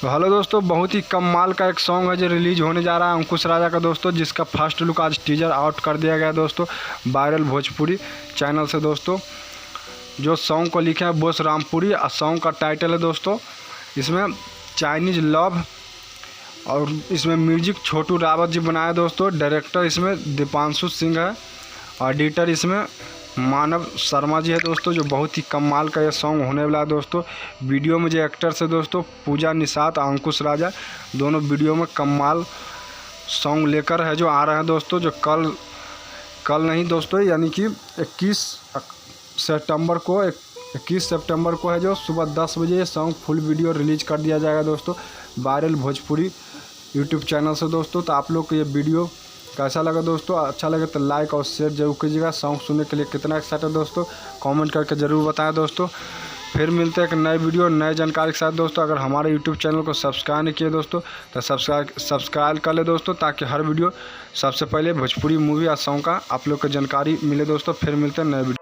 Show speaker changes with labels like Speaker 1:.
Speaker 1: तो हेलो दोस्तों, बहुत ही कमाल का एक सॉन्ग है जो रिलीज होने जा रहा है अंकुश राजा का दोस्तों, जिसका फर्स्ट लुक आज टीजर आउट कर दिया गया दोस्तों वायरल भोजपुरी चैनल से। दोस्तों जो सॉन्ग को लिखे हैं बोस रामपुरी और सॉन्ग का टाइटल है दोस्तों इसमें चाइनीज लव, और इसमें म्यूजिक छोटू रावत जी बनाए दोस्तों। डायरेक्टर इसमें दीपांशु सिंह है और एडिटर इसमें मानव शर्मा जी है दोस्तों। जो बहुत ही कमाल का ये सॉन्ग होने वाला है दोस्तों। वीडियो में जो एक्टर्स है दोस्तों पूजा निषाद और अंकुश राजा, दोनों वीडियो में कमाल सॉन्ग लेकर है जो आ रहे हैं दोस्तों। जो कल नहीं दोस्तों, यानी कि 21 सितंबर को है जो सुबह 10 बजे ये सॉन्ग फुल वीडियो रिलीज कर दिया जाएगा दोस्तों वायरल भोजपुरी यूट्यूब चैनल से दोस्तों। तो आप लोग को ये वीडियो कैसा लगा दोस्तों? अच्छा लगे तो लाइक और शेयर जरूर कीजिएगा। सॉन्ग सुनने के लिए कितना एक्साइटेड दोस्तों कमेंट करके ज़रूर बताएं दोस्तों। फिर मिलते हैं एक नए वीडियो नए जानकारी के साथ दोस्तों। अगर हमारे यूट्यूब चैनल को सब्सक्राइब नहीं किए दोस्तों तो सब्सक्राइब कर ले दोस्तों, ताकि हर वीडियो सबसे पहले भोजपुरी मूवी या सॉन्ग का आप लोग को जानकारी मिले दोस्तों। फिर मिलते हैं नए वीडियो।